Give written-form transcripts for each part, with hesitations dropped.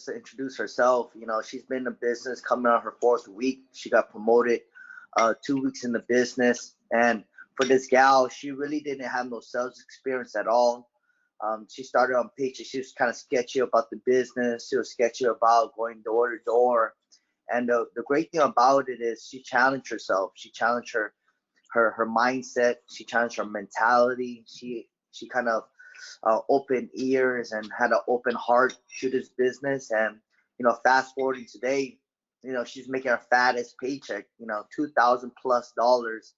to introduce herself. She's been in the business coming on her fourth week. She got promoted 2 weeks in the business. And for this gal, she really didn't have no sales experience at all. She started on Paychecks. She was kind of sketchy about the business. She was sketchy about going door to door. And the great thing about it is she challenged herself. She challenged her mindset. She challenged her mentality. She kind of open ears and had an open heart to this business. And fast forwarding today, she's making her fattest paycheck. $2,000+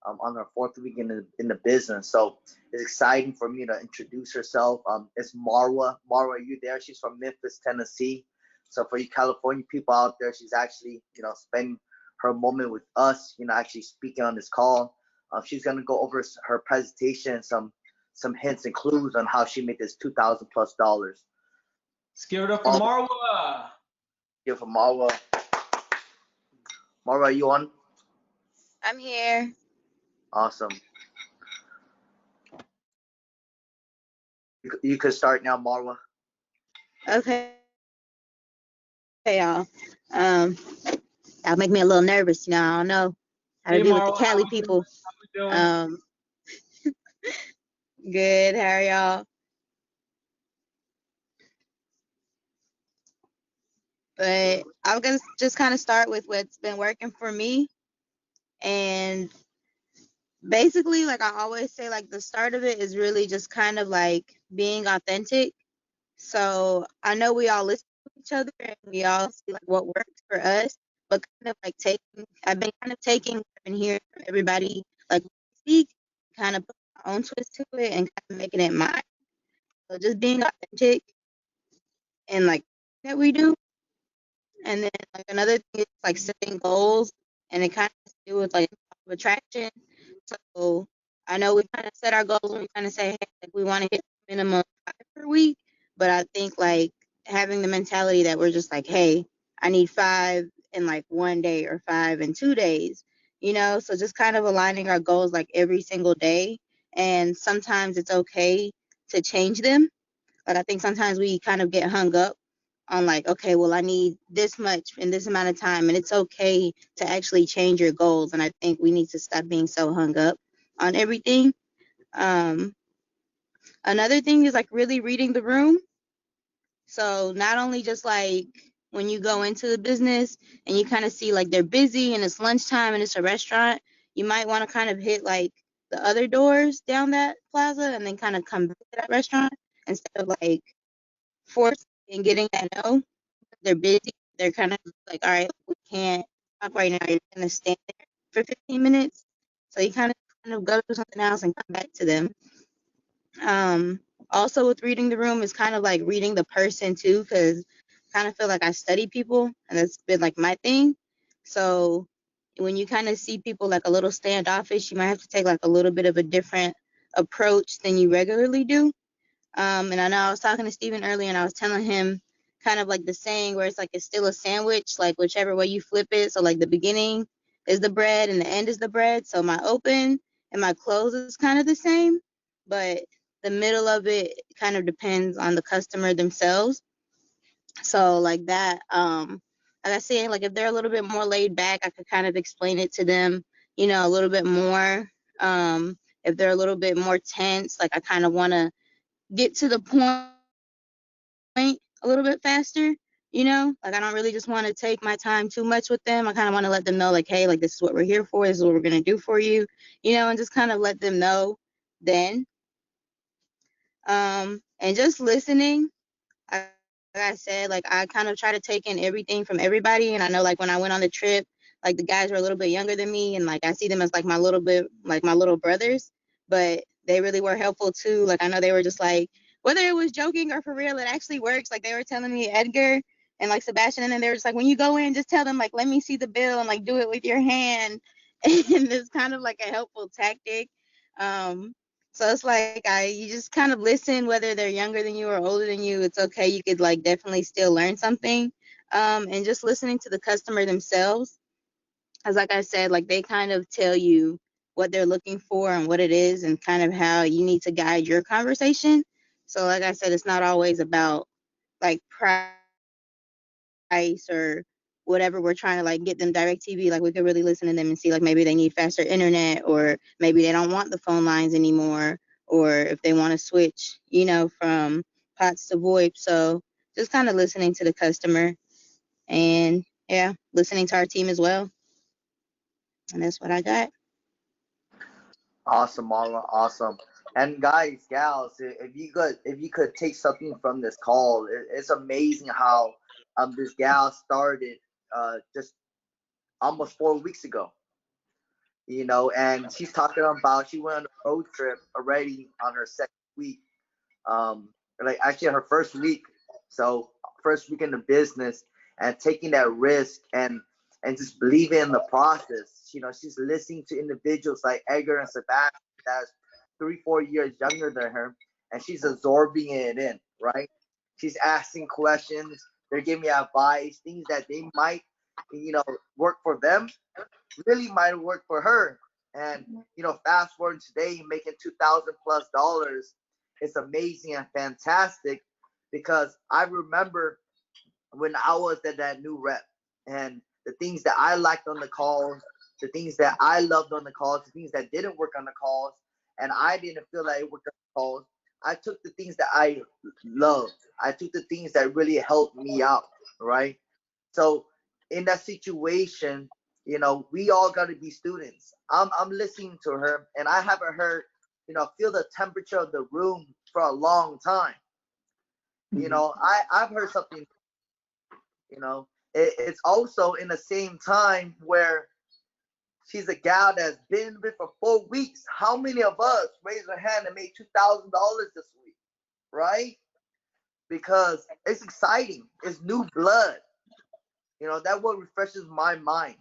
on her fourth week in the business. So it's exciting for me to introduce herself. It's Marwa. Marwa, are you there? She's from Memphis, Tennessee. So for you California people out there, she's actually spending her moment with us. Actually speaking on this call. She's gonna go over her presentation, some hints and clues on how she made this $2,000+ dollars. Let's give it up for Marwa. Give it for Marwa. Marwa, are you on? I'm here. Awesome. You could start now, Marwa. Okay, y'all. That'll make me a little nervous, I don't know how to deal with the Cali people. Good, how are y'all? But I'm gonna just kind of start with what's been working for me. And basically, like I always say, like the start of it is really just kind of like being authentic. So I know we all listen to each other and we all see like what works for us, but kind of like I've been kind of taking what I've been hearing from everybody like speak, kind of put my own twist to it and kind of making it mine. So just being authentic and like that we do. And then like another thing is like setting goals, and it kind of has to do with like attraction. So I know we kind of set our goals and we kind of say, hey, like we want to hit minimum 5 per week, but I think like having the mentality that we're just like, hey, I need 5 in like 1 day or 5 in 2 days, so just kind of aligning our goals like every single day. And sometimes it's okay to change them. Like I think sometimes we kind of get hung up on like, okay, well, I need this much in this amount of time, and it's okay to actually change your goals. And I think we need to stop being so hung up on everything. Another thing is like really reading the room. So not only just like when you go into the business and you kind of see like they're busy and it's lunchtime and it's a restaurant, you might want to kind of hit like the other doors down that plaza and then kind of come back to that restaurant instead of like forcing and getting that no. They're busy. They're kind of like, all right, we can't talk right now. You're going to stand there for 15 minutes. So you kind of go do something else and come back to them. Also with reading the room is kind of like reading the person too, because I kind of feel like I study people and that's been like my thing. So when you kind of see people like a little standoffish, you might have to take like a little bit of a different approach than you regularly do. And I know I was talking to Steven earlier and I was telling him kind of like the saying where it's like it's still a sandwich, like whichever way you flip it. So like the beginning is the bread and the end is the bread. So my open and my close is kind of the same, but the middle of it kind of depends on the customer themselves. So like that, like I said, like if they're a little bit more laid back, I could kind of explain it to them, a little bit more. If they're a little bit more tense, like I kind of want to get to the point a little bit faster, like I don't really just want to take my time too much with them. I kind of want to let them know like, hey, like this is what we're here for, this is what we're going to do for you, and just kind of let them know then. And just listening, like I said, like I kind of try to take in everything from everybody. And I know like when I went on the trip, like the guys were a little bit younger than me and like I see them as like my little brothers, but they really were helpful too. Like I know they were just like, whether it was joking or for real, it actually works. Like they were telling me Edgar and like Sebastian, and then they were just like, when you go in, just tell them like, let me see the bill and like do it with your hand. And it's kind of like a helpful tactic. So it's like you just kind of listen, whether they're younger than you or older than you. It's okay. You could like definitely still learn something. And just listening to the customer themselves. As like I said, like they kind of tell you what they're looking for and what it is and kind of how you need to guide your conversation. So like I said, it's not always about like price device or whatever we're trying to like get them direct TV, like we could really listen to them and see like maybe they need faster internet, or maybe they don't want the phone lines anymore, or if they want to switch, you know, from POTS to VoIP. So just kind of listening to the customer and yeah, listening to our team as well. And that's what I got. Awesome, Marla. Awesome. And guys, gals, if you could take something from this call, it's amazing how this gal started just almost 4 weeks ago. And she's talking about she went on a road trip already on her second week, um, like actually her first week. So first week in the business and taking that risk and just believing in the process. She's listening to individuals like Edgar and Sebastian that's 3, 4 years younger than her, and she's absorbing it in, right? She's asking questions. They're giving me advice, things that they might, work for them really might work for her. And fast forward today, making $2,000+ it's amazing and fantastic because I remember when I was at that new rep and the things that I liked on the calls, the things that I loved on the calls, the things that didn't work on the calls, and I didn't feel like it worked on the calls. I took the things that I loved. I took the things that really helped me out, right? So in that situation, we all got to be students. I'm listening to her, and I haven't heard, feel the temperature of the room for a long time. I've heard something. It's also in the same time where she's a gal that's been with for 4 weeks. How many of us raise our hand and made $2,000 this week, right? Because it's exciting. It's new blood. That what refreshes my mind.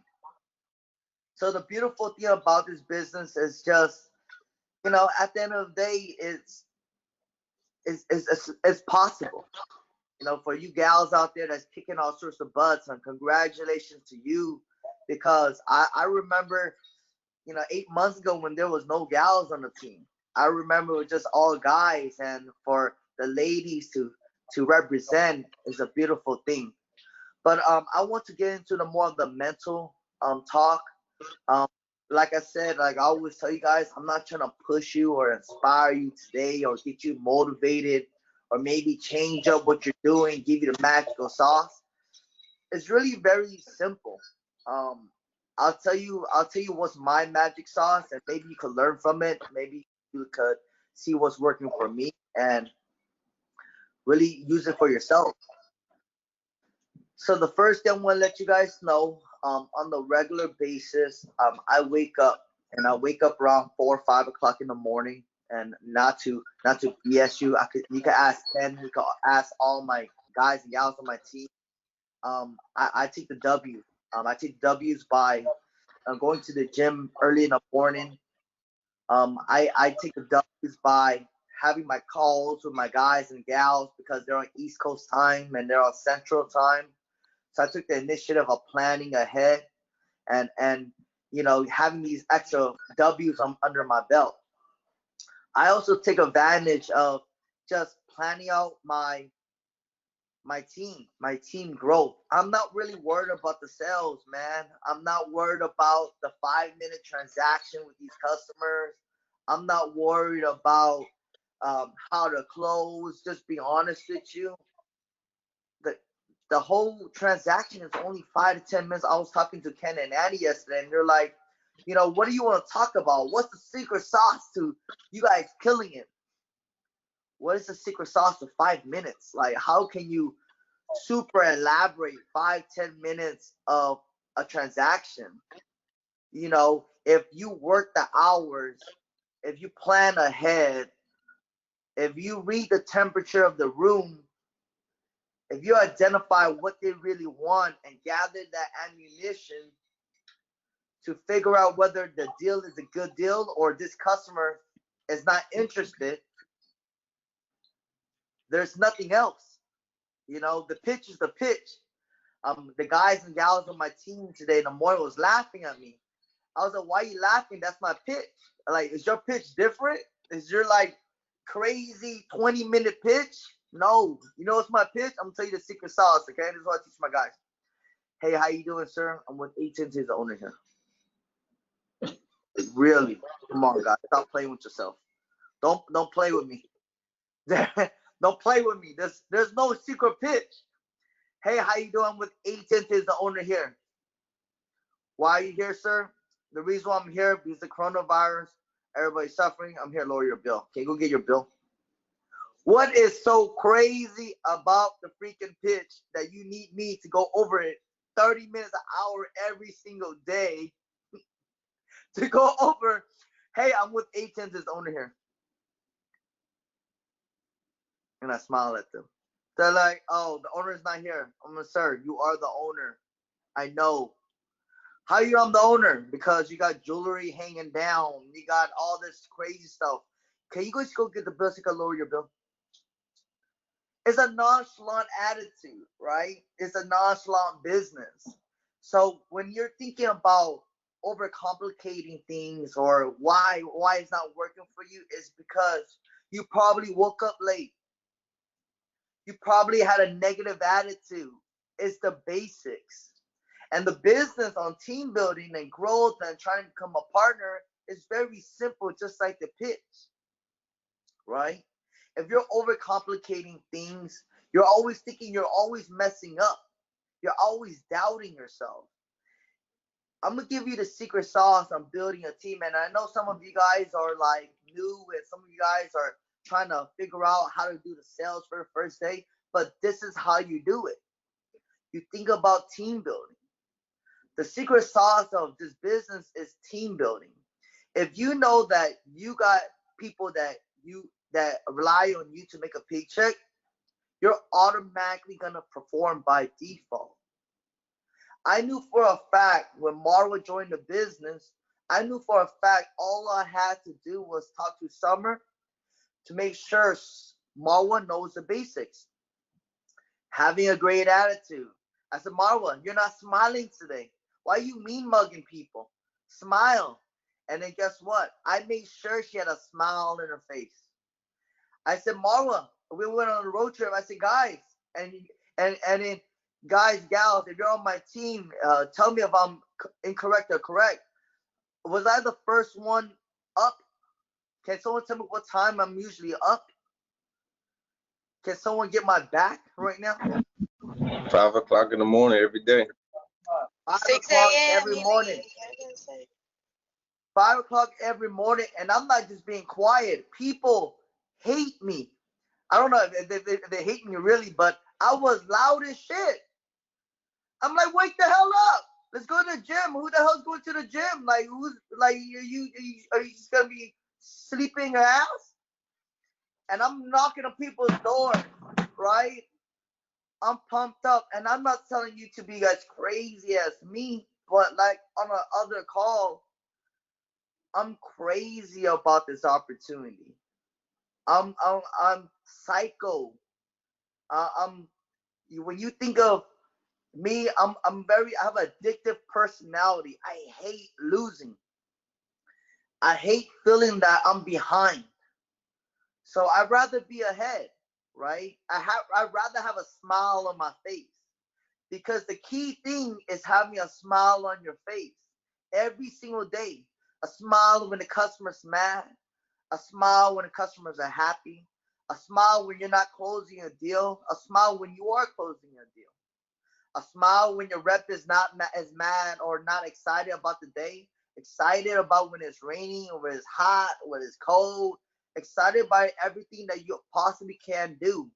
So the beautiful thing about this business is just, at the end of the day, it's possible. For you gals out there that's kicking all sorts of butts, and congratulations to you, because I remember, 8 months ago when there was no gals on the team. I remember it was just all guys, and for the ladies to represent is a beautiful thing. But I want to get into the more of the mental talk. Um, like I said, like I always tell you guys, I'm not trying to push you or inspire you today or get you motivated or maybe change up what you're doing, give you the magical sauce. It's really very simple. Um, I'll tell you what's my magic sauce, and maybe you could learn from it. Maybe you could see what's working for me and really use it for yourself. So the first thing I want to let you guys know, on the regular basis, I wake up and I wake up around 4 or 5 o'clock in the morning. And not to BS you, you could ask Ken, you could ask all my guys and gals on my team. I take the W. I take W's by going to the gym early in the morning. I take the W's by having my calls with my guys and gals because they're on East Coast time and they're on Central time. So I took the initiative of planning ahead and having these extra W's under my belt. I also take advantage of just planning out my team growth. I'm not really worried about the sales, man. I'm not worried about the 5 minute transaction with these customers. I'm not worried about how to close. Just be honest with you. The the whole transaction is only 5 to 10 minutes. I was talking to Ken and Annie yesterday, and they're like, what do you want to talk about? What's the secret sauce to you guys killing it? What is the secret sauce to 5 minutes? Like, how can you super elaborate 5, 10 minutes of a transaction? If you work the hours, if you plan ahead, if you read the temperature of the room, if you identify what they really want and gather that ammunition to figure out whether the deal is a good deal or this customer is not interested, there's nothing else. The pitch is the pitch. The guys and gals on my team today in the morning was laughing at me. I was like, why are you laughing? That's my pitch. Like, is your pitch different? Is your like crazy 20-minute pitch? No. You know what's my pitch? I'm gonna tell you the secret sauce, okay? This is what I teach my guys. Hey, how you doing, sir? I'm with 810's the owner here. Really? Come on, guys. Stop playing with yourself. Don't play with me. Don't play with me. There's no secret pitch. Hey, how you doing? I'm with 810's the owner here. Why are you here, sir? The reason why I'm here because the coronavirus, everybody's suffering. I'm here to lower your bill. Okay, go get your bill. What is so crazy about the freaking pitch that you need me to go over it 30 minutes an hour every single day to go over, hey, I'm with 810's owner here. And I smile at them. They're like, oh, the owner is not here. I'm like, sir, you are the owner. I know. How you know I'm the owner? Because you got jewelry hanging down. You got all this crazy stuff. Can you guys go get the bill so you can lower your bill? It's a nonchalant attitude, right? It's a nonchalant business. So when you're thinking about overcomplicating things or why it's not working for you, it's because you probably woke up late. You probably had a negative attitude. It's the basics. And the business on team building and growth and trying to become a partner is very simple, just like the pitch, right? If you're overcomplicating things, you're always thinking you're always messing up. You're always doubting yourself. I'm going to give you the secret sauce on building a team. And I know some of you guys are like new and some of you guys are trying to figure out how to do the sales for the first day. But this is how you do it. You think about team building. The secret sauce of this business is team building. If you know that you got people that rely on you to make a paycheck, you're automatically gonna perform by default. I knew for a fact when Marwa joined the business, I knew for a fact all I had to do was talk to Summer to make sure Marwa knows the basics. Having a great attitude. I said, Marwa, you're not smiling today. Why are you mean mugging people? Smile. And then guess what? I made sure she had a smile in her face. I said, Marwa, we went on a road trip. I said, guys, and then guys, gals, if you're on my team, tell me if I'm incorrect or correct. Was I the first one up? Can someone tell me what time I'm usually up? Can someone get my back right now? 5 o'clock in the morning every day. 6 o'clock a.m. every morning. 5 o'clock every morning, and I'm not just being quiet. People hate me. I don't know if they hate me really, but I was loud as shit. I'm like, wake the hell up. Let's go to the gym. Who the hell's going to the gym? Like, who's like, are you just gonna be sleeping your ass? And I'm knocking on people's doors, right? I'm pumped up, and I'm not telling you to be as crazy as me, but like on the other call, I'm crazy about this opportunity. I'm psycho. When you think of me, I have an addictive personality. I hate losing. I hate feeling that I'm behind. So I'd rather be ahead, right? I'd rather have a smile on my face, because the key thing is having a smile on your face every single day. A smile when the customer's mad, a smile when the customers are happy, a smile when you're not closing a deal, a smile when you are closing a deal, a smile when your rep is not as mad or not excited about the day, excited about when it's raining or when it's hot or when it's cold, excited by everything that you possibly can do.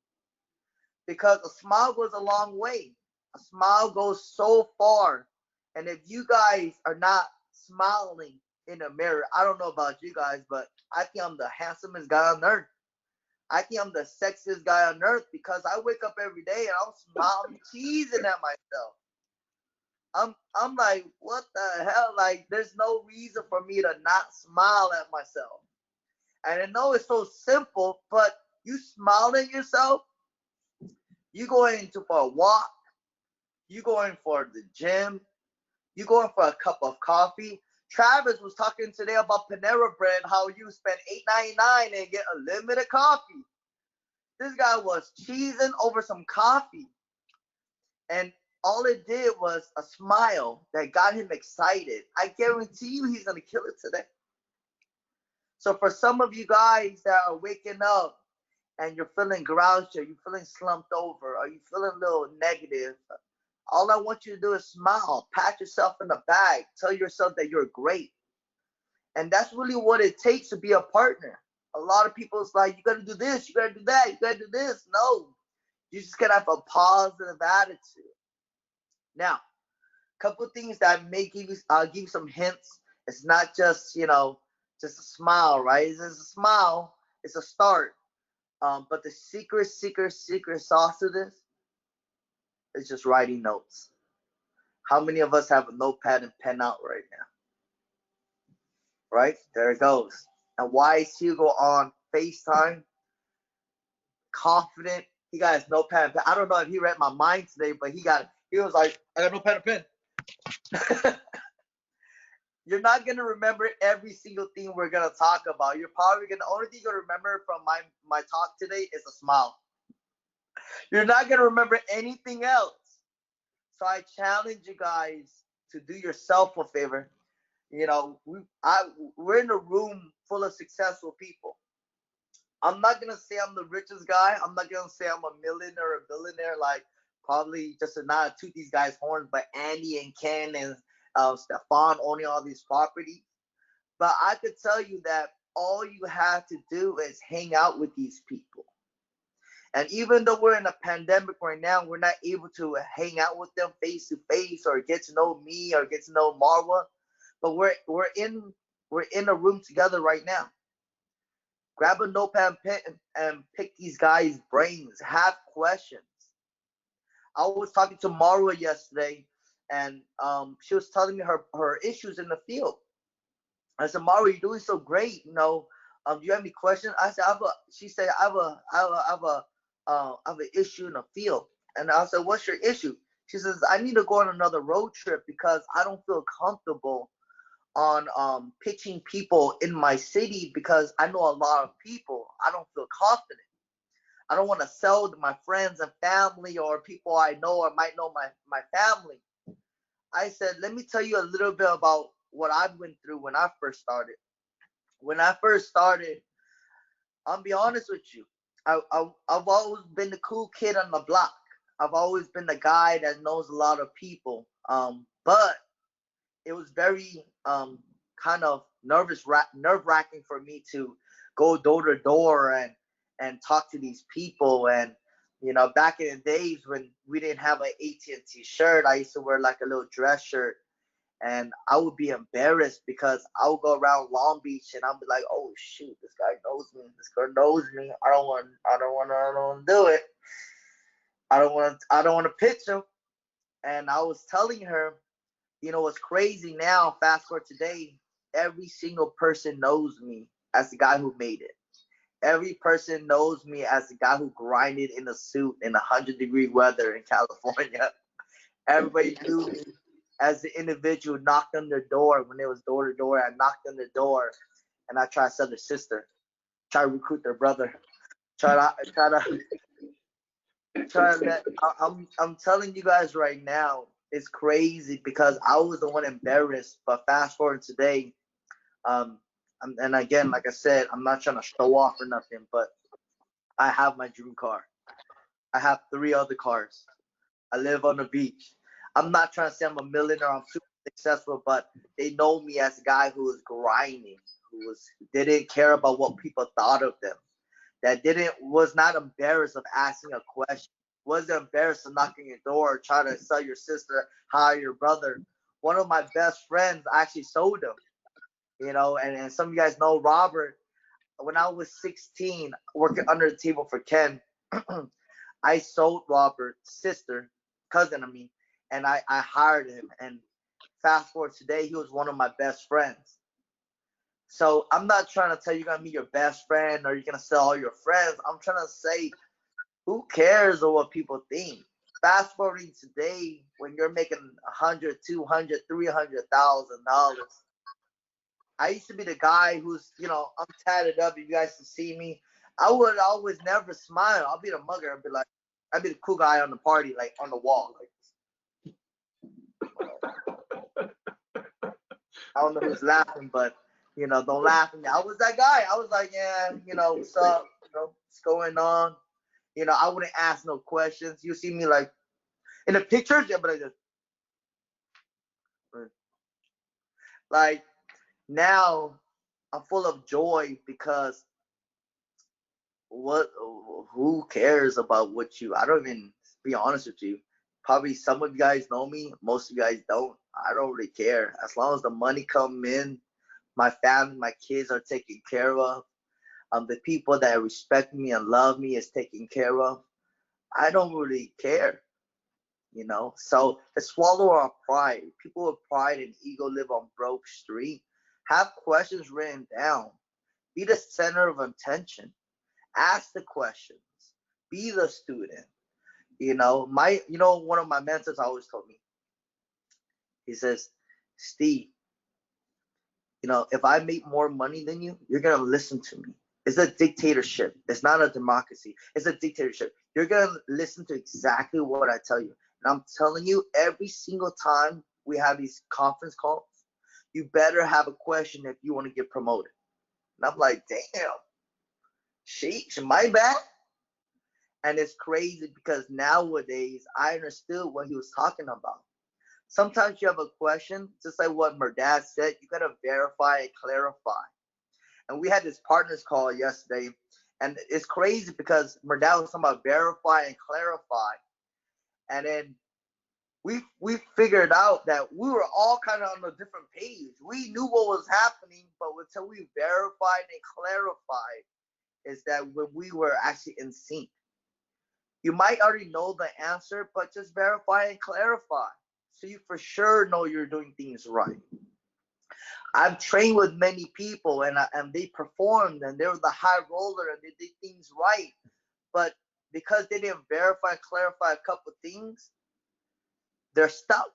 Because a smile goes a long way. A smile goes so far. And if you guys are not smiling in the mirror, I don't know about you guys, but I think I'm the handsomest guy on earth. I think I'm the sexiest guy on earth, because I wake up every day and I'm smiling, teasing at myself. I'm like, what the hell? Like, there's no reason for me to not smile at myself. And I know it's so simple, but you smile at yourself, you going for a walk, you going for the gym, you going for a cup of coffee. Travis was talking today about Panera Bread, how you spend $8.99 and get a limited coffee. This guy was cheesing over some coffee. And all it did was a smile that got him excited. I guarantee you he's going to kill it today. So for some of you guys that are waking up and you're feeling grouchy, you're feeling slumped over, or you're feeling a little negative, all I want you to do is smile, pat yourself in the back, tell yourself that you're great. And that's really what it takes to be a partner. A lot of people is like, you got to do this, you got to do that, you got to do this. No, you just got to have a positive attitude. Now, a couple of things that may give you some hints. It's not just, just a smile, right? It's just a smile. It's a start. But the secret sauce to this is just writing notes. How many of us have a notepad and pen out right now? Right? There it goes. And why is Hugo on FaceTime? Confident. He got his notepad and pen. I don't know if he read my mind today, but he was like, I got no pen and pen. You're not gonna remember every single thing we're gonna talk about. You're probably gonna only thing you're gonna remember from my talk today is a smile. You're not gonna remember anything else. So I challenge you guys to do yourself a favor. We're in a room full of successful people. I'm not gonna say I'm the richest guy. I'm not gonna say I'm a millionaire or a billionaire, like probably just to not toot these guys' horns, but Andy and Ken and Stefan owning all these properties. But I could tell you that all you have to do is hang out with these people. And even though we're in a pandemic right now, we're not able to hang out with them face to face or get to know me or get to know Marwa. But we're in a room together right now. Grab a notepad and pen and pick these guys' brains. Have questions. I was talking to Marwa yesterday, and she was telling me her issues in the field. I said, Marwa, you're doing so great. Do you have any questions? I said, she said, I have an issue in the field. And I said, what's your issue? She says, I need to go on another road trip because I don't feel comfortable on pitching people in my city because I know a lot of people. I don't feel confident. I don't want to sell to my friends and family or people I know or might know my family. I said, let me tell you a little bit about what I went through when I first started. When I first started, I'll be honest with you. I've always been the cool kid on the block. I've always been the guy that knows a lot of people. But it was very kind of nerve-wracking for me to go door to door and talk to these people. And back in the days when we didn't have an AT&T shirt, I used to wear like a little dress shirt, and I would be embarrassed because I would go around Long Beach and I'd be like, oh shoot, this guy knows me, this girl knows me. I don't want to do it. I don't want to pitch him. And I was telling her, what's crazy now, fast forward today, every single person knows me as the guy who made it. Every person knows me as the guy who grinded in a suit in 100-degree weather in California. Everybody knew me as the individual who knocked on their door when it was door to door. I knocked on the door and I tried to sell their sister, try to recruit their brother, I'm telling you guys right now, it's crazy because I was the one embarrassed. But fast forward today, and again, like I said, I'm not trying to show off or nothing, but I have my dream car. I have 3 other cars. I live on the beach. I'm not trying to say I'm a millionaire. I'm super successful, but they know me as a guy who was grinding, didn't care about what people thought of them, that was not embarrassed of asking a question, wasn't embarrassed of knocking your door, trying to sell your sister, hire your brother. One of my best friends actually sold him, and some of you guys know Robert. When I was 16, working under the table for Ken, I sold Robert's sister, cousin of me, and I hired him. And fast forward today, he was one of my best friends. So I'm not trying to tell you you're going to meet your best friend or you're going to sell all your friends. I'm trying to say, who cares what people think? Fast forwarding today, when you're making $100, $200, $300,000. I used to be the guy who's, I'm tatted up. If you guys can see me, I would always never smile. I'll be the mugger. I'd be the cool guy on the party, like on the wall. Like, I don't know who's laughing, but don't laugh at me. I was that guy. I was like, yeah, what's up? What's going on? I wouldn't ask no questions. You see me like in the pictures, yeah, but I just like now I'm full of joy because who cares about what I don't even, be honest with you. Probably some of you guys know me, most of you guys don't. I don't really care. As long as the money come in, my family, my kids are taken care of. The people that respect me and love me is taken care of. I don't really care, So to swallow our pride, people with pride and ego live on broke street. Have questions written down. Be the center of attention. Ask the questions. Be the student. One of my mentors always told me. He says, Steve, if I make more money than you, you're gonna listen to me. It's a dictatorship. It's not a democracy. It's a dictatorship. You're gonna listen to exactly what I tell you. And I'm telling you, every single time we have these conference calls, you better have a question if you want to get promoted. And I'm like, damn, sheesh, my bad. And it's crazy because nowadays I understood what he was talking about. Sometimes you have a question, just like what Merdad said, you gotta verify and clarify. And we had this partners call yesterday, and it's crazy because Merdad was talking about verify and clarify. And then we figured out that we were all kind of on a different page. We knew what was happening, but until we verified and clarified, is that when we were actually in sync. You might already know the answer, but just verify and clarify, so you for sure know you're doing things right. I've trained with many people, and they performed, and they were the high roller, and they did things right. But because they didn't verify and clarify a couple things, they're stuck,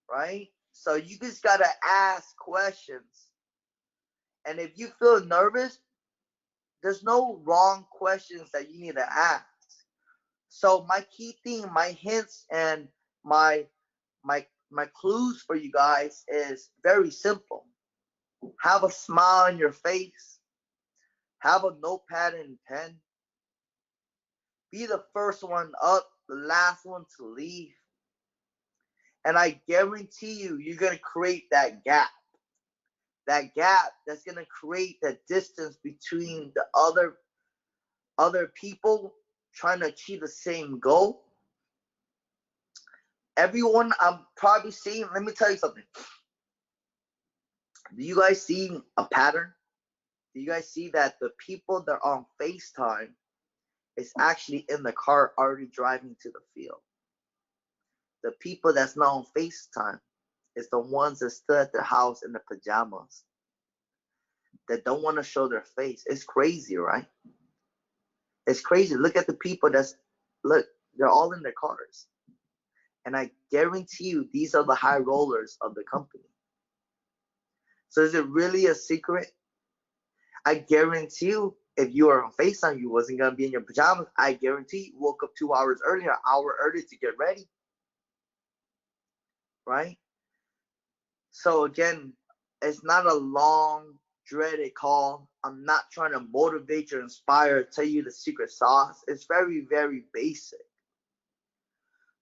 right? So you just gotta ask questions. And if you feel nervous, there's no wrong questions that you need to ask. So my key thing, my hints, and my clues for you guys is very simple. Have a smile on your face. Have a notepad and pen. Be the first one up, the last one to leave. And I guarantee you, you're going to create that gap. That gap that's going to create the distance between the other people trying to achieve the same goal. Everyone I'm probably seeing, let me tell you something. Do you guys see a pattern? Do you guys see that the people that are on FaceTime is actually in the car already driving to the field? The people that's not on FaceTime is the ones that stood at their house in the pajamas, that don't want to show their face. It's crazy, right? It's crazy. Look at the people they're all in their cars. And I guarantee you, these are the high rollers of the company. So is it really a secret? I guarantee you, if you are on FaceTime, you wasn't going to be in your pajamas. I guarantee you woke up 2 hours earlier, an hour early to get ready. Right? So again, it's not a long, dreaded call. I'm not trying to motivate you or inspire, tell you the secret sauce. It's very, very basic.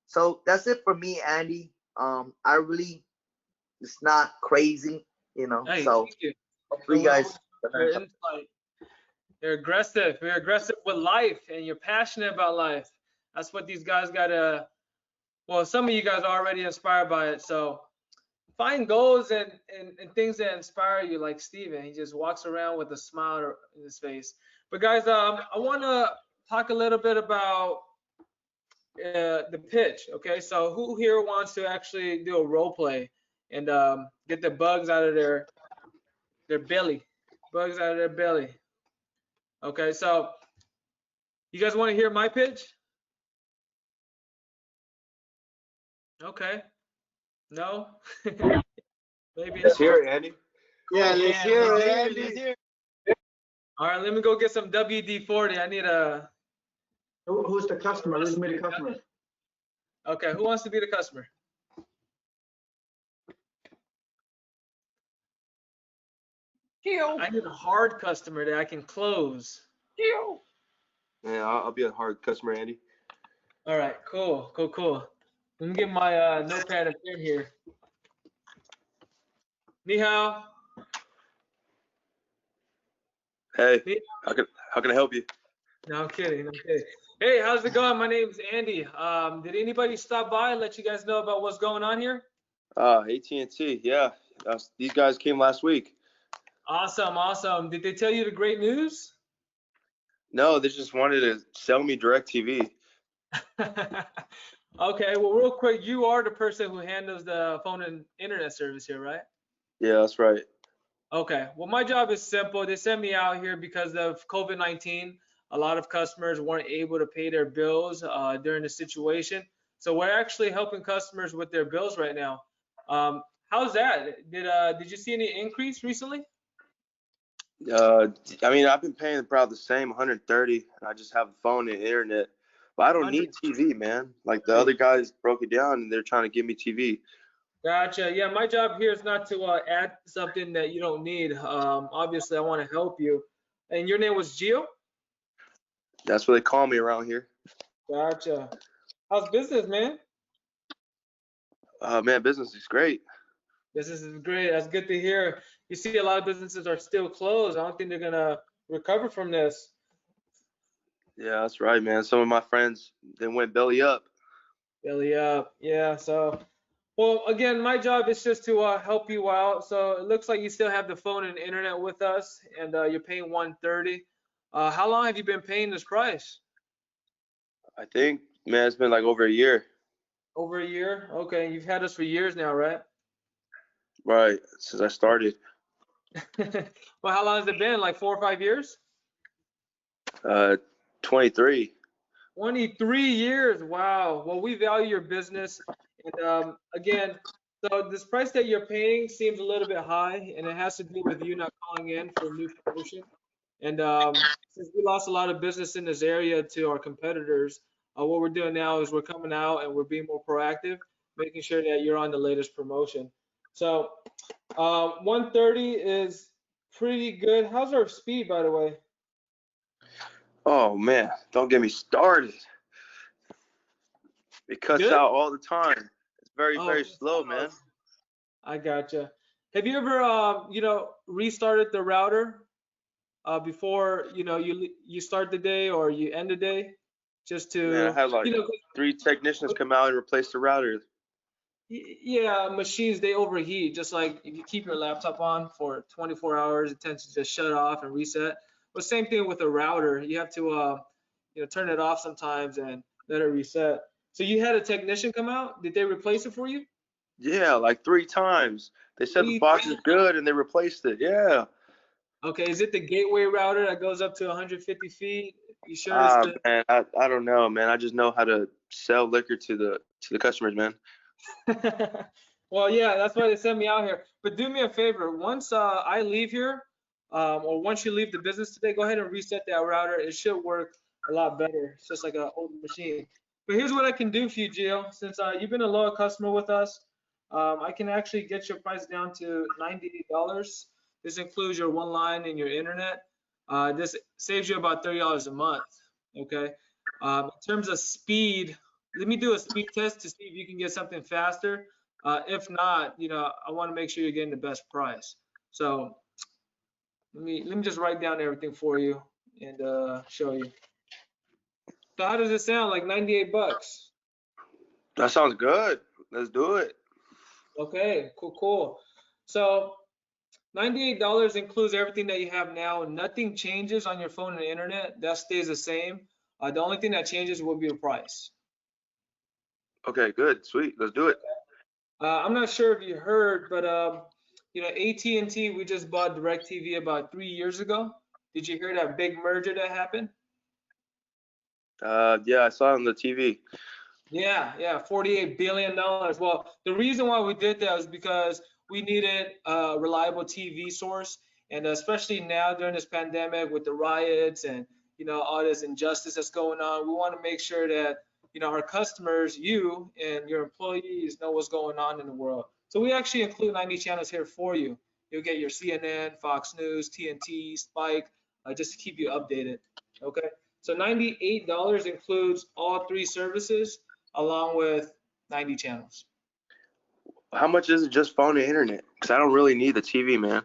So that's it for me, Andy. It's not crazy, Hey, so thank you. hopefully you guys. Your insight. You're aggressive. You're aggressive with life, and you're passionate about life. That's what these guys gotta. Well, some of you guys are already inspired by it. So find goals and things that inspire you, like Steven. He just walks around with a smile in his face. But guys, I want to talk a little bit about the pitch. Okay, so who here wants to actually do a role play and get the bugs out of their belly? Bugs out of their belly. Okay, so you guys want to hear my pitch? Okay. No? Maybe Let's hear it, Andy. Yeah, let's hear it, Andy. All right, let me go get some WD-40. I need a. Who's the customer? Who's the customer? Okay, who wants to be the customer? I need a hard customer that I can close. Yeah, I'll be a hard customer, Andy. All right, cool. Let me get my notepad and pen here. Ni hao. Hey, Ni- how can I help you? No, I'm kidding. Hey, how's it going? My name's Andy. Did anybody stop by and let you guys know about what's going on here? AT&T. Yeah, these guys came last week. Awesome. Did they tell you the great news? No, they just wanted to sell me DirecTV. Okay, well, real quick, you are the person who handles the phone and internet service here, right? Yeah, that's right. Okay, well, my job is simple. They sent me out here because of COVID-19. A lot of customers weren't able to pay their bills during the situation. So we're actually helping customers with their bills right now. How's that? Did you see any increase recently? I mean, I've been paying about the same 130, and I just have a phone and internet. But I don't need TV, man. Like the other guys broke it down, and they're trying to give me TV. Gotcha. Yeah, my job here is not to add something that you don't need. Obviously, I want to help you. And your name was Gio? That's what they call me around here. Gotcha. How's business, man? Man, business is great. Business is great. That's good to hear. You see, a lot of businesses are still closed. I don't think they're gonna recover from this. Yeah, that's right, man. Some of my friends, they went belly up. Belly up. Yeah. So, well, again, my job is just to help you out. So it looks like you still have the phone and internet with us, and you're paying 130. How long have you been paying this price? I think, man, it's been like over a year. Over a year? Okay, you've had us for years now, right? Right, since I started. Well, how long has it been? Like 4 or 5 years? 23. 23 years. Wow. Well, we value your business. And again, so this price that you're paying seems a little bit high, and it has to do with you not calling in for a new promotion. And since we lost a lot of business in this area to our competitors, what we're doing now is we're coming out and we're being more proactive, making sure that you're on the latest promotion. So 130 is pretty good. How's our speed, by the way? Oh, man, don't get me started. It cuts Good? out all the time. It's very Oh, slow, man. I gotcha. Have you ever, restarted the router before, you start the day or you end the day, just Man, I to, had like 3 technicians come out and replace the router. Yeah, machines, they overheat. Just like if you keep your laptop on for 24 hours, it tends to just shut off and reset. But same thing with a router. You have to, turn it off sometimes and let it reset. So you had a technician come out? Did they replace it for you? Yeah, like 3 times. They said the box is good and they replaced it. Yeah. Okay, is it the gateway router that goes up to 150 feet? You sure it's the Man, I don't know, man. I just know how to sell liquor to the customers, man. Well, yeah, that's why they sent me out here. But do me a favor, once I leave here, or once you leave the business today, go ahead and reset that router. It should work a lot better. It's just like an old machine. But here's what I can do for you, Gio. Since you've been a loyal customer with us, I can actually get your price down to $98. This includes your one line and your internet. This saves you about $30 a month. Okay. In terms of speed, let me do a speed test to see if you can get something faster. If not, I want to make sure you're getting the best price. So let me just write down everything for you and show you. So how does it sound? Like 98 bucks? That sounds good. Let's do it. Okay, cool. So $98 includes everything that you have now. Nothing changes on your phone and internet. That stays the same. The only thing that changes will be the price. Okay, good. Sweet. Let's do it. I'm not sure if you heard, but AT&T, we just bought DirecTV about 3 years ago. Did you hear that big merger that happened? Yeah, I saw it on the TV. Yeah, $48 billion. Well, the reason why we did that is because we needed a reliable TV source, And especially now during this pandemic with the riots and, all this injustice that's going on, we want to make sure that, our customers, you and your employees know what's going on in the world. So we actually include 90 channels here for you. You'll get your CNN, Fox News, TNT, Spike, just to keep you updated. Okay. So $98 includes all 3 services along with 90 channels. How much is it just phone and internet? Because I don't really need the TV, man.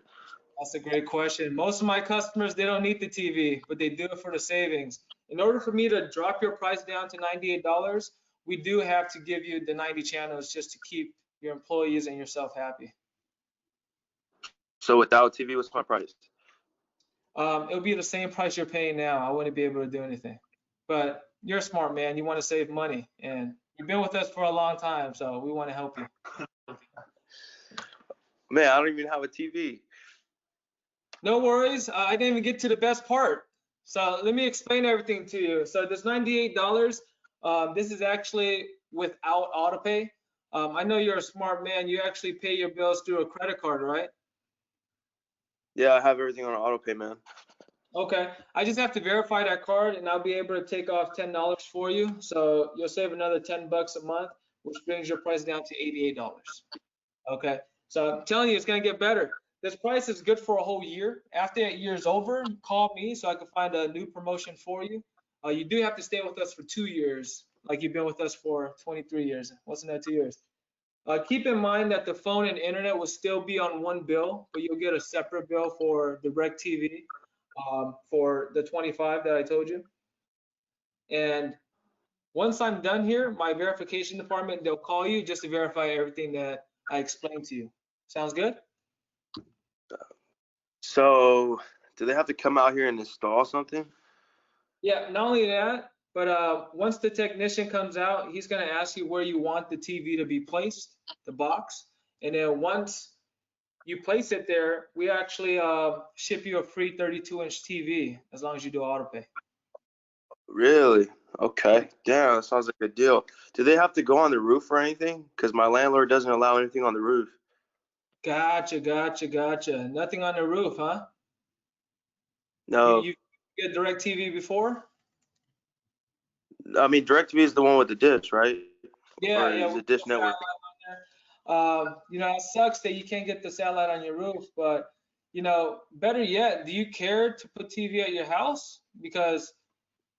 That's a great question. Most of my customers, they don't need the TV, but they do it for the savings. In order for me to drop your price down to $98, we do have to give you the 90 channels just to keep your employees and yourself happy. So without TV, what's my price? It'll be the same price you're paying now. I wouldn't be able to do anything. But you're a smart man. You want to save money, and you've been with us for a long time, so we want to help you. Man, I don't even have a TV. No worries. I didn't even get to the best part. So let me explain everything to you. So this $98, this is actually without auto pay. I know you're a smart man. You actually pay your bills through a credit card, right? Yeah, I have everything on auto pay, man. Okay. I just have to verify that card, and I'll be able to take off $10 for you. So you'll save another $10 a month, which brings your price down to $88. Okay. So I'm telling you, it's going to get better. This price is good for a whole year. After that year is over, call me so I can find a new promotion for you. You do have to stay with us for 2 years, like you've been with us for 23 years. Wasn't that 2 years? Keep in mind that the phone and internet will still be on one bill, but you'll get a separate bill for DirecTV for the 25 that I told you. And once I'm done here, my verification department, they'll call you just to verify everything that I explained to you. Sounds good? So do they have to come out here and install something? Yeah, not only that, but once the technician comes out, he's going to ask you where you want the TV to be placed, the box. And then once you place it there, we actually ship you a free 32-inch TV as long as you do auto pay. Really? Okay. Damn, that sounds like a deal. Do they have to go on the roof or anything? Because my landlord doesn't allow anything on the roof. Gotcha. Nothing on the roof, huh? No. You get DirecTV before? I mean, DirecTV is the one with the dish, right? Yeah, or is it Dish Network? It sucks that you can't get the satellite on your roof, but better yet, do you care to put TV at your house? Because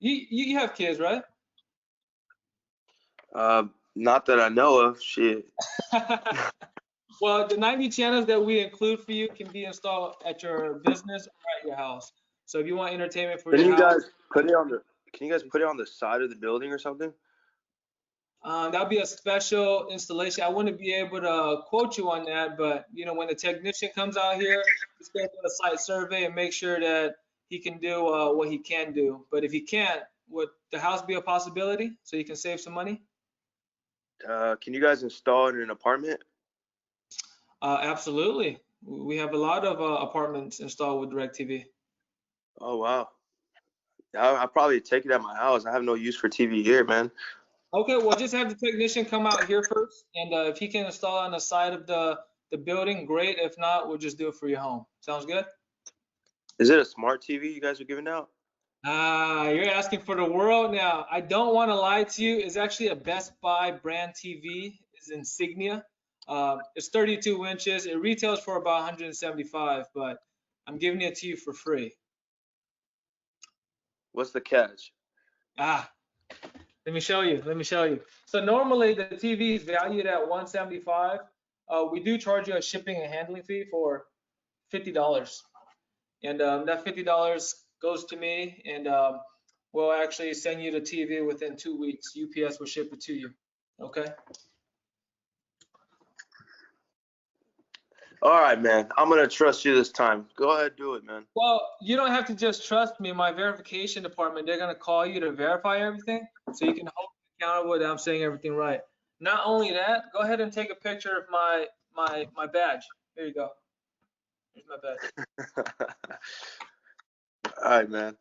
you have kids, right? Not that I know of. Shit. Well, the 90 channels that we include for you can be installed at your business or at your house. So if you want entertainment for your house, Can you guys put it on the side of the building or something? that'll be a special installation. I wouldn't be able to quote you on that, but when the technician comes out here, he's going to do a site survey and make sure that he can do what he can do. But if he can't, would the house be a possibility so you can save some money? Can you guys install it in an apartment? Absolutely. We have a lot of apartments installed with DirecTV. Oh wow. I'll probably take it at my house. I have no use for TV here, man. Okay, well, just have the technician come out here first, and if he can install on the side of the building, great. If not, we'll just do it for your home. Sounds good? Is it a smart TV you guys are giving out? You're asking for the world now. I don't want to lie to you. It's actually a Best Buy brand TV. It's Insignia. It's 32 inches. It retails for about 175, but I'm giving it to you for free. What's the catch? Let me show you. So normally the TV is valued at 175. We do charge you a shipping and handling fee for $50, and that $50 goes to me, and we'll actually send you the TV within 2 weeks. UPS will ship it to you. Okay. All right, man. I'm gonna trust you this time. Go ahead, do it, man. Well, you don't have to just trust me. My verification department, they're gonna call you to verify everything, so you can hold me accountable that I'm saying everything right. Not only that, go ahead and take a picture of my badge. Here you go. Here's my badge. All right, man.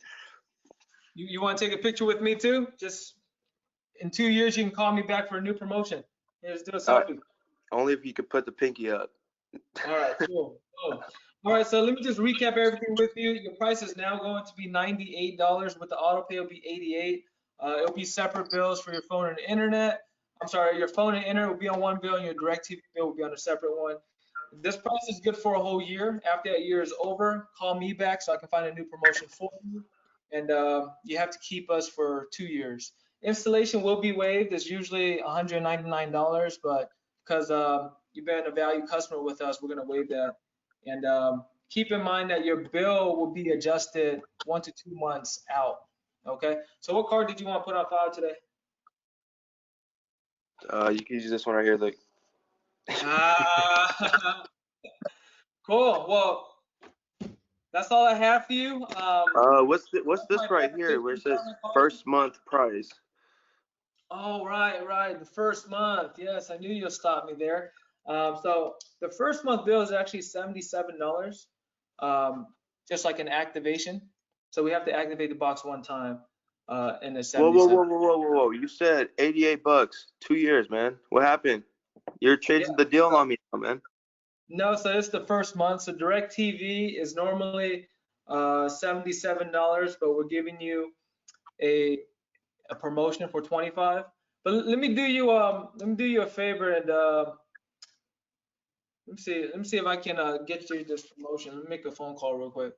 You want to take a picture with me too? Just in 2 years, you can call me back for a new promotion. Here's do a selfie. Only if you could put the pinky up. All right, cool. Oh, All right, so let me just recap everything with you. Your price is now going to be $98. With the auto pay, it'll be $88. It'll be separate bills for your phone and internet. I'm sorry, your phone and internet will be on one bill, and your DirecTV bill will be on a separate one. This price is good for a whole year. After that year is over, call me back so I can find a new promotion for you. And you have to keep us for 2 years. Installation will be waived. It's usually $199, but because you've been a value customer with us, we're going to waive that. And keep in mind that your bill will be adjusted 1 to 2 months out. Okay. So what card did you want to put on file today? You can use this one right here. Look. Cool. Well, that's all I have for you. What's this right here where it says first month price? Oh, right. The first month. Yes, I knew you'll stop me there. So the first month bill is actually $77, just like an activation. So we have to activate the box one time, and it's $77. Whoa. You said $88, 2 years, man. What happened? You're changing the deal on me now, man. No, so it's the first month. So DirecTV is normally $77, but we're giving you a promotion for $25. But let me do you a favor, and let me see if I can get you this promotion. Let me make a phone call real quick.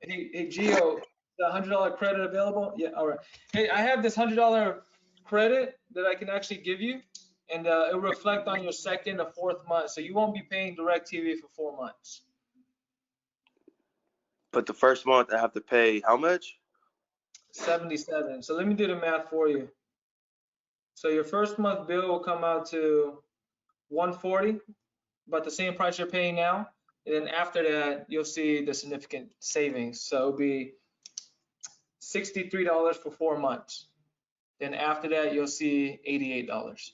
Hey Gio, is the $100 credit available? Yeah, all right. Hey, I have this $100 credit that I can actually give you, and it'll reflect on your second or fourth month. So you won't be paying DirecTV for 4 months. But the first month I have to pay how much? 77. So let me do the math for you. So your first month bill will come out to 140, about the same price you're paying now. And then after that, you'll see the significant savings. So it'll be $63 for 4 months. Then after that, you'll see $88.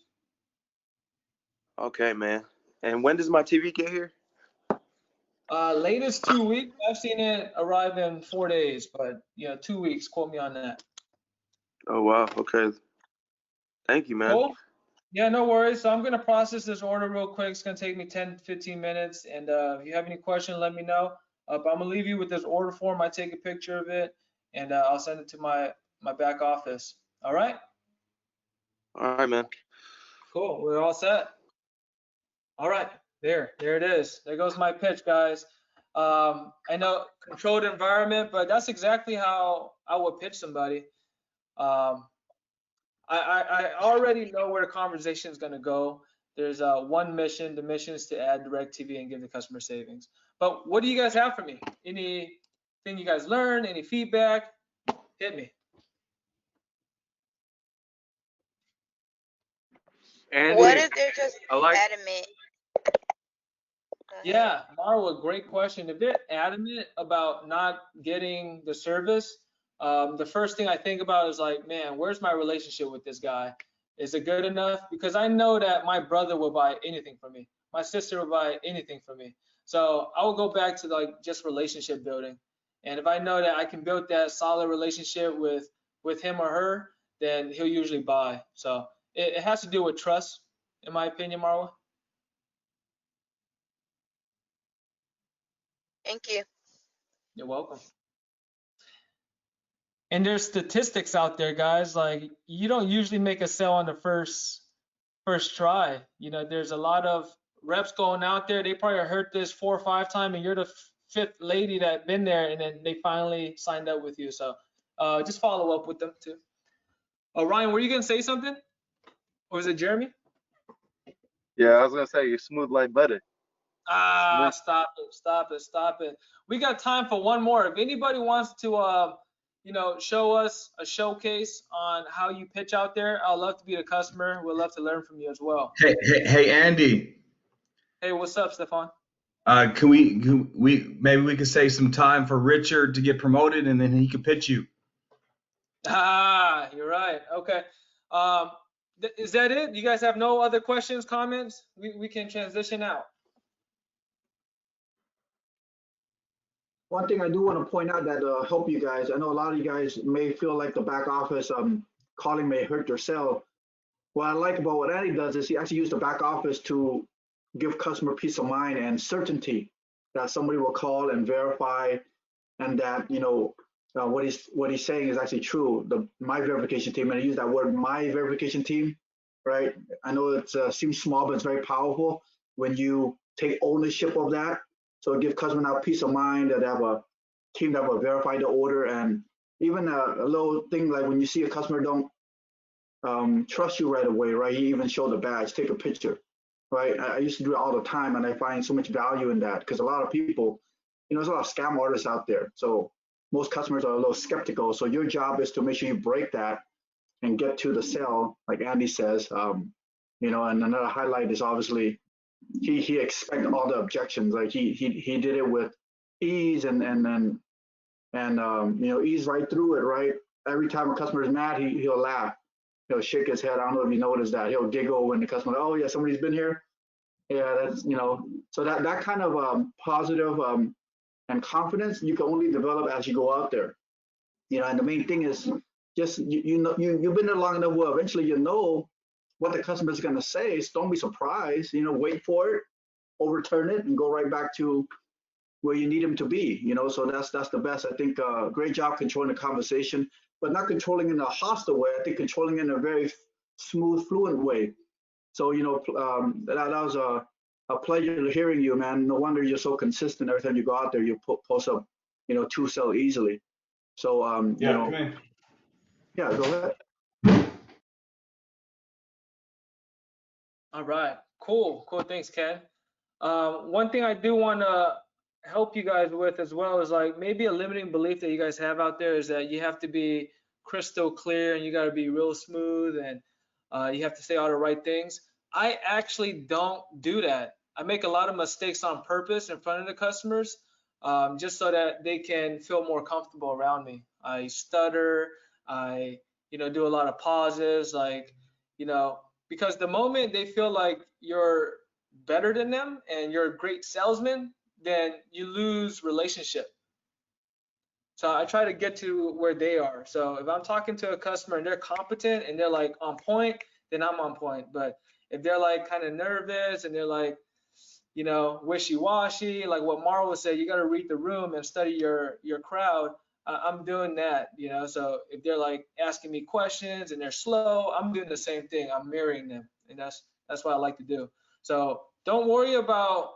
Okay, man. And when does my TV get here? Latest 2 weeks. I've seen it arrive in 4 days, but 2 weeks. Quote me on that. Oh, wow. Okay. Thank you, man. Cool. Yeah, no worries. So I'm gonna process this order real quick. It's gonna take me 10-15 minutes. And if you have any questions, let me know. But I'm gonna leave you with this order form. I take a picture of it, and I'll send it to my back office. All right. All right, man. Cool. We're all set. All right. There it is. There goes my pitch, guys. I know controlled environment, but that's exactly how I would pitch somebody. I already know where the conversation is going to go. There's one mission. The mission is to add DirecTV and give the customer savings. But what do you guys have for me? Anything you guys learned? Any feedback? Hit me. Andy, What if they're just I like. adamant? Yeah, Marwa, great question. If they're adamant about not getting the service, the first thing I think about is like, man, where's my relationship with this guy? Is it good enough? Because I know that my brother will buy anything from me. My sister will buy anything from me. So I will go back to like just relationship building. And if I know that I can build that solid relationship with him or her, then he'll usually buy. So it has to do with trust, in my opinion, Marwa. Thank you. You're welcome. And there's statistics out there, guys. Like you don't usually make a sale on the first try. There's a lot of reps going out there. They probably heard this 4 or 5 times, and you're the 5th lady that been there, and then they finally signed up with you. So just follow up with them too. Ryan, were you gonna say something? Or was it Jeremy? Yeah, I was gonna say you're smooth like butter. Stop it. We got time for one more. If anybody wants to show us a showcase on how you pitch out there, I'd love to be the customer. We'd love to learn from you as well. Hey, Andy. Hey, what's up, Stefan? Can we maybe we could save some time for Richard to get promoted, and then he could pitch you. You're right. Okay. Is that it? You guys have no other questions, comments? We can transition out. One thing I do want to point out that help you guys. I know a lot of you guys may feel like the back office calling may hurt your sale. What I like about what Andy does is he actually uses the back office to give customer peace of mind and certainty. that somebody will call and verify, and that what he's saying is actually true. My verification team, and I use that word, my verification team, right? I know it seems small, but it's very powerful when you take ownership of that. So it gives customers now peace of mind that they have a team that will verify the order. And even a little thing like when you see a customer don't trust you right away, right? You even show the badge, take a picture, right? I used to do it all the time, and I find so much value in that because a lot of people, there's a lot of scam artists out there. So most customers are a little skeptical. So your job is to make sure you break that and get to the sale, like Andy says. And another highlight is obviously he expected all the objections. Like he did it with ease and ease right through it, right? Every time a customer is mad, he'll laugh. He'll shake his head. I don't know if you noticed that. He'll giggle when the customer, oh yeah, somebody's been here. Yeah, that's so that kind of positive and confidence you can only develop as you go out there. And the main thing is just you've been there long enough where eventually you know what the customer is going to say. So don't be surprised. Wait for it, overturn it, and go right back to where you need them to be. So that's the best. I think great job controlling the conversation, but not controlling in a hostile way. I think controlling in a very smooth, fluent way. So that was a pleasure hearing you, man. No wonder you're so consistent. Every time you go out there, you post up, to sell easily. So yeah, go ahead. All right, cool. Thanks, Ken. One thing I do want to help you guys with as well is like maybe a limiting belief that you guys have out there is that you have to be crystal clear and you got to be real smooth and you have to say all the right things. I actually don't do that. I make a lot of mistakes on purpose in front of the customers, just so that they can feel more comfortable around me. I stutter, I do a lot of pauses, like because the moment they feel like you're better than them and you're a great salesman, then you lose relationship. So I try to get to where they are. So if I'm talking to a customer and they're competent and they're like on point, then I'm on point. But if they're like kind of nervous and they're like, wishy-washy, like what Marl would say, you got to read the room and study your crowd. I'm doing that, So if they're like asking me questions and they're slow, I'm doing the same thing. I'm mirroring them, and that's what I like to do. So don't worry about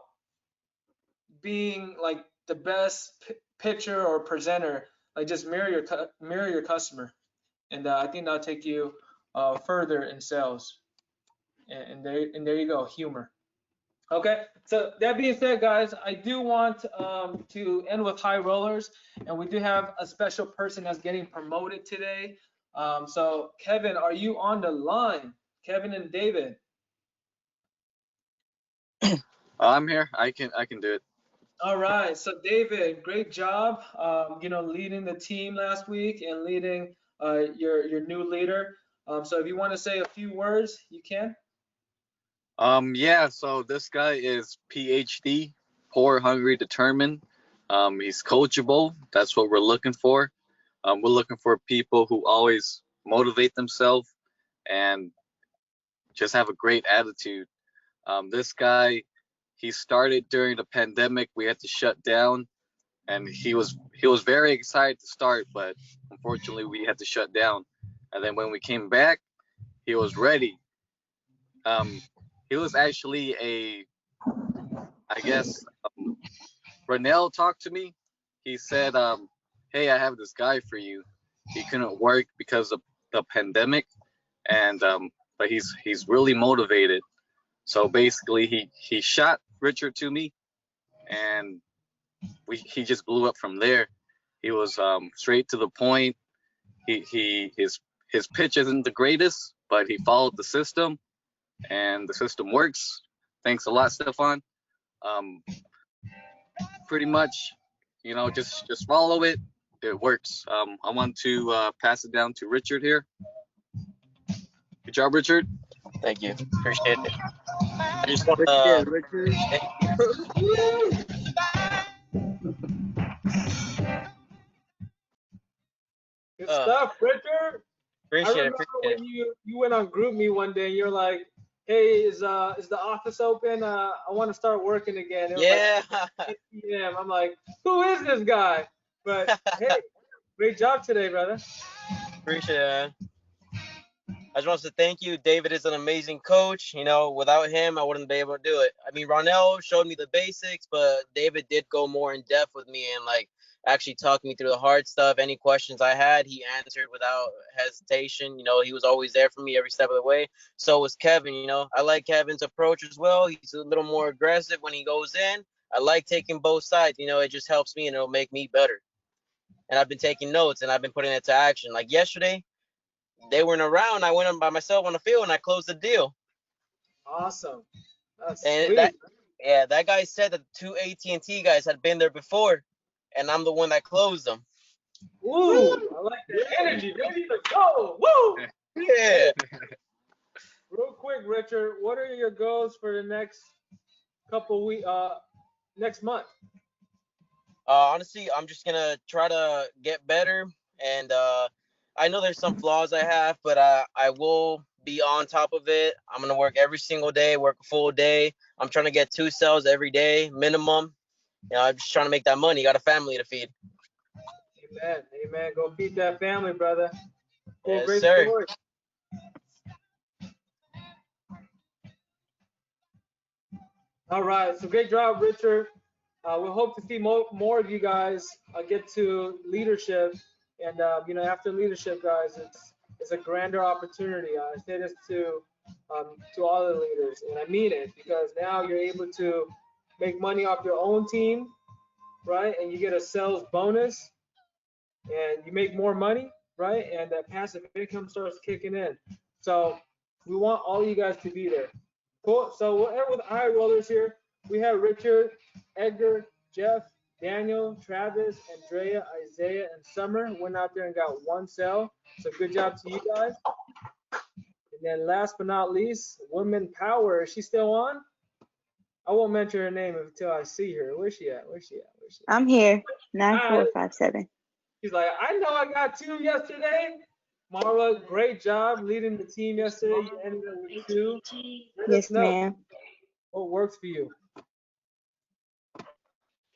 being like the best pitcher or presenter. Like just mirror your customer, and I think that'll take you further in sales. And there you go, humor. Okay, so that being said, guys, I do want to end with high rollers, and we do have a special person that's getting promoted today. So Kevin, are you on the line? Kevin and David. I'm here. I can do it. All right, so David, great job. Leading the team last week and leading your new leader. So if you want to say a few words, you can. Yeah, so this guy is PhD, poor, hungry, determined. He's coachable. That's what we're looking for. We're looking for people who always motivate themselves and just have a great attitude. This guy, he started during the pandemic. We had to shut down, and he was very excited to start, but unfortunately we had to shut down. And then when we came back, he was ready. He was actually I guess, Renell talked to me. He said, hey, I have this guy for you. He couldn't work because of the pandemic, and but he's really motivated. So basically, he shot Richard to me, and he just blew up from there. He was straight to the point. His pitch isn't the greatest, but he followed the system, and the system works. Thanks a lot, Stefan. Pretty much, just follow it. It works. I want to pass it down to Richard here. Good job, Richard. Thank you. Appreciate it. I just want to. Richard. Good stuff, Richard. Appreciate I remember when you went on GroupMe one day and you're like, hey, is the office open? I want to start working again. It was Yeah. like 8 p.m. I'm like, who is this guy? But hey, great job today, brother. Appreciate it, man. I just want to say thank you. David is an amazing coach. You know, without him, I wouldn't be able to do it. I mean, Ronell showed me the basics, but David did go more in depth with me and like actually talk me through the hard stuff. Any questions I had, he answered without hesitation. You know, he was always there for me every step of the way. So was Kevin. You know, I like Kevin's approach as well. He's a little more aggressive when he goes in. I like taking both sides. You know, it just helps me and it'll make me better. And I've been taking notes and I've been putting it to action. Like yesterday, they weren't around. I went by myself on the field and I closed the deal. Awesome. That's And sweet. that guy said that 2 AT&T guys had been there before, and I'm the one that closed them. Woo! I like that energy. Ready to go. Woo! Yeah. Real quick, Richard, what are your goals for the next couple weeks? Next month. Honestly, I'm just gonna try to get better, and I know there's some flaws I have, but I will be on top of it. I'm gonna work every single day, work a full day. I'm trying to get 2 sales every day minimum. You know, I'm just trying to make that money. Got a family to feed. Amen. Amen. Go feed that family, brother. Cool, Yes, great sir. story. All right. So great job, Richard. We hope to see more of you guys get to leadership. And, you know, after leadership, guys, it's a grander opportunity. I say this to all the leaders, and I mean it, because now you're able to make money off your own team, right? And you get a sales bonus, and you make more money, right? And that passive income starts kicking in. So we want all you guys to be there. Cool. So we're with high rollers here. We have Richard, Edgar, Jeff, Daniel, Travis, Andrea, Isaiah, and Summer went out there and got 1 sale. So good job to you guys. And then last but not least, Woman Power. Is she still on? I won't mention her name until I see her. Where's she at? Where's she at? Where's she at? I'm here. 9457. He's like, I know I got 2 yesterday. Marla, great job leading the team yesterday. You ended up with 2. Let Yes, us know ma'am. what works for you.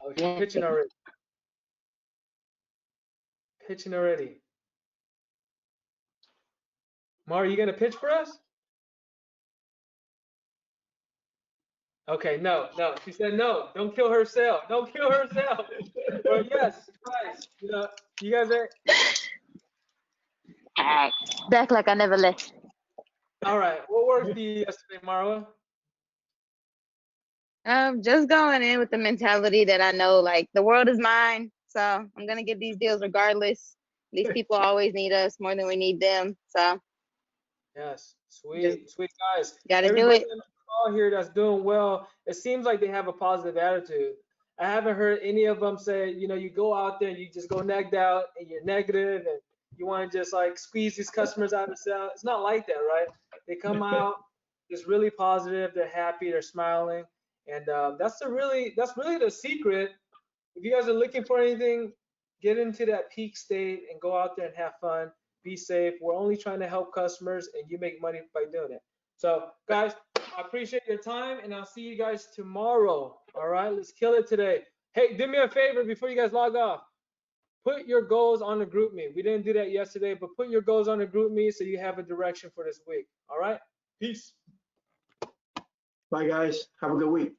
Oh, she's pitching already. Pitching already. Mar, you gonna pitch for us? Okay, no. She said no. Don't kill her sale. Don't kill her sale. But yes, guys, you guys are Alright. Back like I never left. all right. What worked for you yesterday, Marla? Just going in with the mentality that I know, like, the world is mine, so I'm gonna get these deals regardless. These people always need us more than we need them, so Yes, sweet guys. gotta do Everybody it. on the call here that's doing well, it seems like they have a positive attitude. I haven't heard any of them say, you go out there and you just go negged out and you're negative and you want to just like squeeze these customers out of the sale. It's not like that, right? They come out just really positive. They're happy. They're smiling, and that's really the secret. If you guys are looking for anything, get into that peak state and go out there and have fun. Be safe. We're only trying to help customers, and you make money by doing it. So, guys, I appreciate your time, and I'll see you guys tomorrow. All right, let's kill it today. Hey, do me a favor before you guys log off. Put your goals on the group me. We didn't do that yesterday, but put your goals on the group me so you have a direction for this week. All right, peace. Bye, guys. Have a good week.